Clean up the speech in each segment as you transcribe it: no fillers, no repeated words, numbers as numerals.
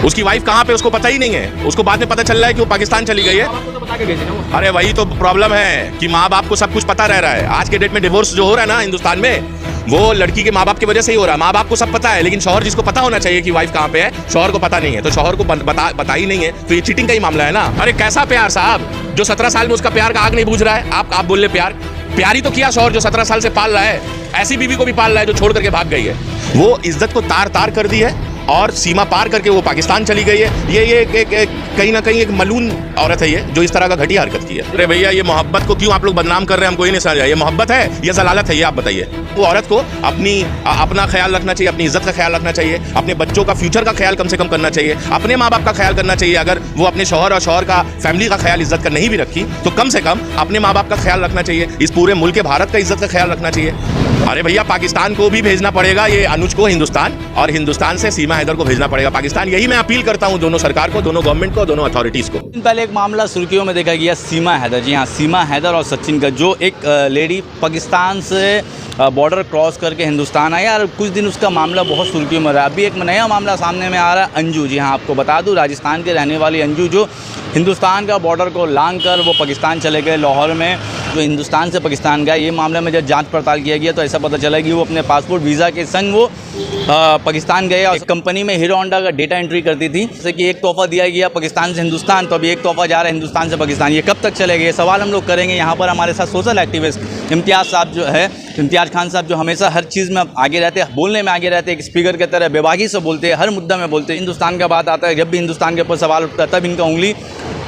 उसकी वाइफ कहाँ पे उसको पता ही नहीं है। उसको बाद में पता चल रहा है कि वो पाकिस्तान चली गई है। अरे वही तो प्रॉब्लम है कि माँ बाप को सब कुछ पता रह रहा है। आज के डेट में डिवोर्स जो हो रहा है ना हिंदुस्तान में, वो लड़की के माँ बाप की वजह से ही हो रहा है। माँ बाप को सब पता है, लेकिन शौहर जिसको पता होना चाहिए कि वाइफ कहाँ पे है, शौहर को पता नहीं है। तो शौहर को पता ही नहीं है, तो ये चीटिंग का ही मामला है ना। अरे कैसा प्यार साहब, जो 17 साल में उसका प्यार का आग नहीं बुझ रहा है। आप बोल रहे प्यार ही तो किया शौहर, जो 17 साल से पाल रहा है। ऐसी बीवी को भी पाल रहा है जो छोड़ करके भाग गई है। वो इज्जत को तार तार कर दी है और सीमा पार करके वो पाकिस्तान चली गई है। ये कहीं ना कहीं एक मलून औरत है ये, जो इस तरह का घटिया हरकत की है। अरे भैया, ये मोहब्बत को क्यों आप लोग बदनाम कर रहे हैं, हमको ही नहीं समझ आया। ये मोहब्बत है या जलालत है, ये आप बताइए। वो औरत को अपना ख्याल रखना चाहिए, अपनी इज्जत का ख्याल रखना चाहिए, अपने बच्चों का फ्यूचर का ख्याल कम से कम करना चाहिए, अपने माँ बाप का ख्याल करना चाहिए। अगर वो अपने शौहर और शौहर का फैमिली का ख्याल इज्जत का नहीं भी रखी, तो कम से कम अपने माँ बाप का ख्याल रखना चाहिए। इस पूरे मुल्क भारत का इज्जत का ख्याल रखना चाहिए। अरे भैया, पाकिस्तान को भी भेजना पड़ेगा ये अनुज को हिंदुस्तान, और हिंदुस्तान से सीमा हैदर को भेजना पड़ेगा पाकिस्तान। यही मैं अपील करता हूँ दोनों सरकार को, दोनों गवर्नमेंट को, दोनों अथॉरिटीज़ को। पहले एक मामला सुर्खियों में देखा गया सीमा हैदर। जी हाँ, सीमा हैदर और सचिन का, जो एक लेडी पाकिस्तान से बॉर्डर क्रॉस करके हिंदुस्तान आई और कुछ दिन उसका मामला बहुत सुर्खियों में रहा। अभी एक नया मामला सामने में आ रहा है। अंजू, जी हाँ, आपको बता दूं, राजस्थान के रहने वाली अंजू, जो हिंदुस्तान का बॉर्डर को लांघ कर वो पाकिस्तान चले गए। लाहौर में जो हिंदुस्तान से पाकिस्तान गए, ये मामले में जब जांच पड़ताल किया गया तो ऐसा पता चला कि वो अपने पासपोर्ट वीज़ा के संग वो पाकिस्तान गए और कंपनी में हीरो होंडा का डेटा एंट्री करती थी। जैसे कि एक तोहफा दिया गया पाकिस्तान से हिंदुस्तान, तो अभी एक तोहफा जा रहा है हिंदुस्तान से पाकिस्तान। ये कब तक चलेगा, ये सवाल हम लोग करेंगे। यहाँ पर हमारे साथ सोशल एक्टिविस्ट इम्तियाज़ साहब जो है, इम्तियाज़ खान साहब, जो हमेशा हर चीज़ में आगे रहते हैं, बोलने में आगे रहते हैं, एक स्पीकर की तरह बेबाकी से बोलते हैं, हर मुद्दा में बोलते हैं। हिंदुस्तान का बात आता है, जब भी हिंदुस्तान के ऊपर सवाल उठता है तब इनका उंगली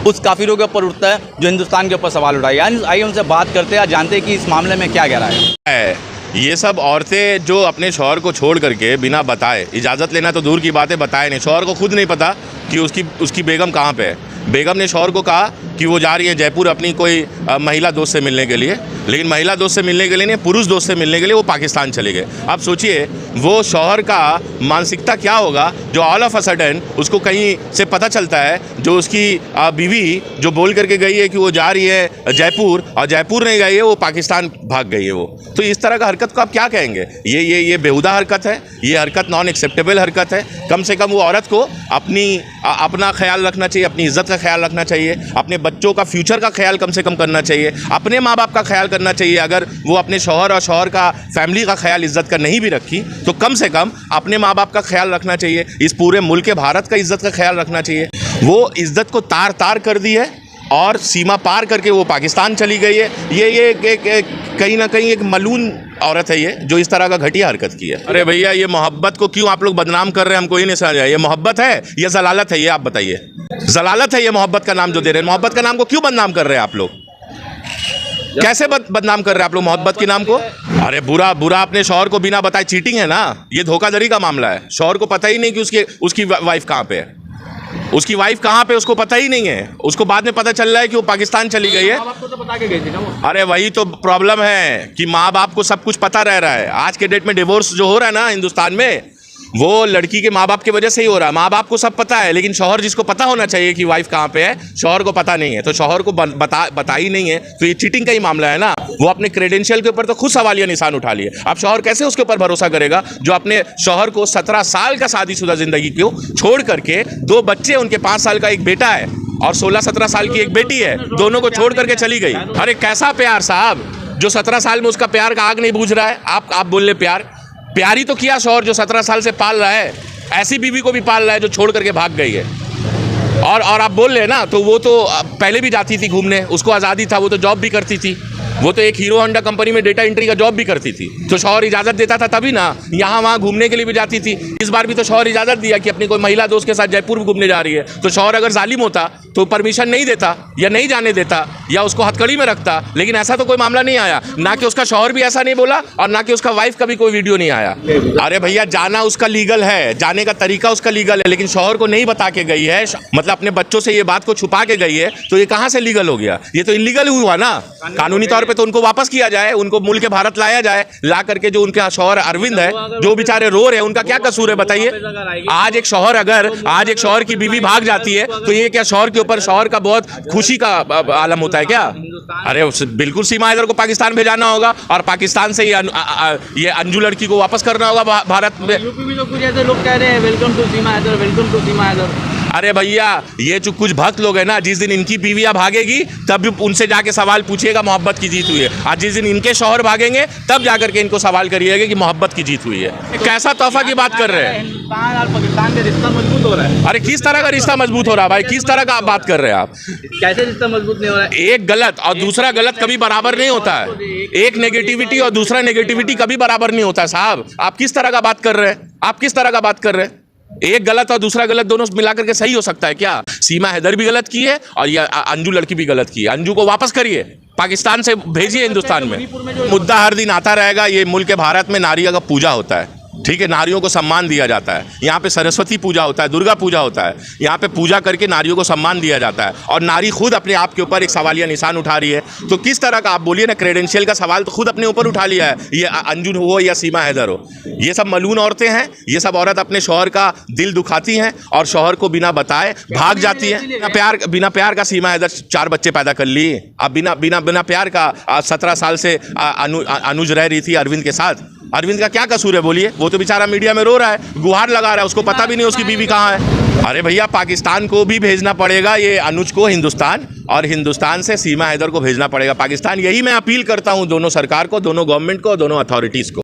उस काफिरों के ऊपर उठता है जो हिंदुस्तान के ऊपर सवाल उठाए। यानी आइए उनसे बात करते हैं, जानते हैं कि इस मामले में क्या कह रहा है। ये सब औरतें जो अपने शौहर को छोड़ करके बिना बताए, इजाज़त लेना तो दूर की बात है, बताए नहीं, शौहर को खुद नहीं पता कि उसकी बेगम कहाँ पे है। बेगम ने शौहर को कहा कि वो जा रही है जयपुर अपनी कोई महिला दोस्त से मिलने के लिए, लेकिन महिला दोस्त से मिलने के लिए नहीं, पुरुष दोस्त से मिलने के लिए वो पाकिस्तान चले गए। अब सोचिए वो शौहर का मानसिकता क्या होगा, जो ऑल ऑफ अ सडन उसको कहीं से पता चलता है, जो उसकी बीवी जो बोल करके गई है कि वो जा रही है जयपुर, और जयपुर नहीं गई है, वो पाकिस्तान भाग गई है वो। तो इस तरह का हरकत को आप क्या कहेंगे? ये बेहुदा हरकत है, ये हरकत नॉन एक्सेप्टेबल हरकत है। कम से कम वो औरत को अपना ख्याल रखना चाहिए, अपनी इज्जत का ख्याल रखना चाहिए, अपने बच्चों का फ्यूचर का ख्याल कम से कम करना चाहिए, अपने माँ बाप का ख्याल करना चाहिए। अगर वो अपने शौहर और शौहर का फैमिली का ख्याल इज्जत का नहीं भी रखी, तो कम से कम अपने माँ बाप का ख्याल रखना चाहिए। इस पूरे मुल्क भारत का इज्जत का ख्याल रखना चाहिए। वो इज्जत को तार तार कर दी है और सीमा पार करके वो पाकिस्तान चली गई है। ये कहीं ना कहीं एक मलून औरत है ये, जो इस तरह का घटिया हरकत की है। अरे भैया, ये मोहब्बत को क्यों आप लोग बदनाम कर रहे हैं, हमको ही नहीं समझ आया। ये मोहब्बत है या जलालत है, ये आप बताइए। जलालत है ये मोहब्बत का नाम जो दे रहे हैं। मोहब्बत का नाम को क्यों बदनाम कर रहे हैं आप लोग? कैसे बदनाम कर रहे हैं आप लोग मोहब्बत के नाम को? अरे बुरा अपने शौहर को बिना बताए चीटिंग है ना, ये धोखाधड़ी का मामला है। शौहर को पता ही नहीं कि उसकी वाइफ कहाँ पे है, उसकी वाइफ कहाँ पे उसको पता ही नहीं है। उसको बाद में पता चल रहा है कि वो पाकिस्तान चली गई है। अरे वही तो प्रॉब्लम है कि माँ बाप को सब कुछ पता रह रहा है। आज के डेट में डिवोर्स जो हो रहा है ना हिंदुस्तान में, वो लड़की के माँ बाप की वजह से ही हो रहा है। माँ बाप को सब पता है, लेकिन शौहर जिसको पता होना चाहिए कि वाइफ कहाँ पे है, शौहर को पता नहीं है। तो शौहर को बता ही नहीं है, तो ये चीटिंग का ही मामला है ना। वो अपने क्रेडेंशियल के ऊपर तो खुद सवालिया निशान उठा लिए। अब शौहर कैसे उसके ऊपर भरोसा करेगा, जो अपने शौहर को 17 साल का शादीशुदा जिंदगी को छोड़ करके, 2 बच्चे, उनके 5 साल का एक बेटा है और 16-17 साल की एक बेटी है, दोनों को छोड़ करके चली गई। अरे कैसा प्यार साहब, जो 17 साल में उसका प्यार का आग नहीं बुझ रहा है। आप बोल रहे प्यार ही तो किया शौहर, जो 17 साल से पाल रहा है। ऐसी बीवी को भी पाल रहा है जो छोड़ करके भाग गई है। और आप बोल रहे हैं ना, तो वो तो पहले भी जाती थी घूमने, उसको आज़ादी था, वो तो जॉब भी करती थी, वो तो एक हीरो होंडा कंपनी में डेटा एंट्री का जॉब भी करती थी। तो शौहर इजाज़त देता था तभी ना, यहाँ वहाँ घूमने के लिए भी जाती थी। इस बार भी तो शौहर इजाज़त दिया कि अपनी कोई महिला दोस्त के साथ जयपुर घूमने जा रही है। तो शौहर अगर जालिम होता तो परमिशन नहीं देता या नहीं जाने देता या उसको हथकड़ी में रखता, लेकिन ऐसा तो कोई मामला नहीं आया। ना कि उसका शौहर भी ऐसा नहीं बोला और ना कि उसका वाइफ का भी कोई वीडियो नहीं आया। अरे भैया, जाना उसका लीगल है, जाने का तरीका उसका लीगल है, लेकिन शौहर को नहीं बता के गई है, मतलब अपने बच्चों से ये बात को छुपा के गई है, तो ये कहाँ से लीगल हो गया? ये तो इलीगल हुआ ना। कानूनी तौर पर तो उनको वापस किया जाए, उनको मुल्क भारत लाया जाए, ला करके। जो उनके शौहर अरविंद है, जो बेचारे रो रहे हैं, उनका क्या कसूर है बताइए? आज एक शौहर की बीवी भाग जाती है, तो ये क्या शौहर के ऊपर शौहर का बहुत खुशी का आलम होता है क्या? अरे बिल्कुल सीमा हैदर को पाकिस्तान भेजाना होगा और पाकिस्तान से ये अंजू लड़की को वापस करना होगा भारत में। यूपी में तो कुछ ऐसे लोग कह रहे हैं welcome to Seema Haider, welcome to Seema Haider. अरे भैया, ये जो कुछ भक्त लोग हैं ना, जिस दिन इनकी बीवियां भागेगी तब उनसे जाके सवाल पूछिएगा मोहब्बत की जीत हुई है, और जिस दिन इनके शौहर भागेंगे तब जाकर के इनको सवाल करिएगा कि मोहब्बत की जीत हुई है। कैसा तोहफा की बात कर रहे हैं? हिंदुस्तान और पाकिस्तान का रिश्ता मजबूत हो रहा है। अरे किस तरह का रिश्ता मजबूत हो रहा है भाई? किस तरह का आप बात कर रहे हैं आप? कैसे रिश्ता मजबूत नहीं हो रहा है? एक गलत और दूसरा गलत कभी बराबर नहीं होता है। एक नेगेटिविटी और दूसरा नेगेटिविटी कभी बराबर नहीं होता है साहब। आप किस तरह का बात कर रहे हैं? आप किस तरह का बात कर रहे हैं? एक गलत और दूसरा गलत दोनों मिलाकर के सही हो सकता है क्या? सीमा हैदर भी गलत की है और ये अंजू लड़की भी गलत की है। अंजू को वापस करिए, पाकिस्तान से भेजिए हिंदुस्तान में। मुद्दा हर दिन आता रहेगा। ये मुल्क भारत में नारियों का पूजा होता है, ठीक है, नारियों को सम्मान दिया जाता है। यहाँ पे सरस्वती पूजा होता है, दुर्गा पूजा होता है। यहाँ पे पूजा करके नारियों को सम्मान दिया जाता है, और नारी खुद अपने आप के ऊपर एक सवालिया निशान उठा रही है। तो किस तरह का आप बोलिए ना, क्रेडेंशियल का सवाल तो खुद अपने ऊपर उठा लिया है। ये अंजू हो या सीमा हैदर हो, ये सब मलून औरतें हैं। ये सब औरत अपने शौहर का दिल दुखाती हैं और शौहर को बिना बताए भाग जाती है। बिना प्यार का सीमा हैदर 4 बच्चे पैदा कर लिए। अब बिना प्यार का 17 साल से अनुज रह रही थी अरविंद के साथ। अरविंद का क्या कसूर है बोलिए? वो तो बेचारा मीडिया में रो रहा है, गुहार लगा रहा है, उसको पता भी नहीं उसकी बीवी कहाँ है। अरे भैया, पाकिस्तान को भी भेजना पड़ेगा ये अनुज को हिंदुस्तान, और हिंदुस्तान से सीमा हैदर को भेजना पड़ेगा पाकिस्तान। यही मैं अपील करता हूँ दोनों सरकार को, दोनों गवर्नमेंट को, दोनों अथॉरिटीज़ को।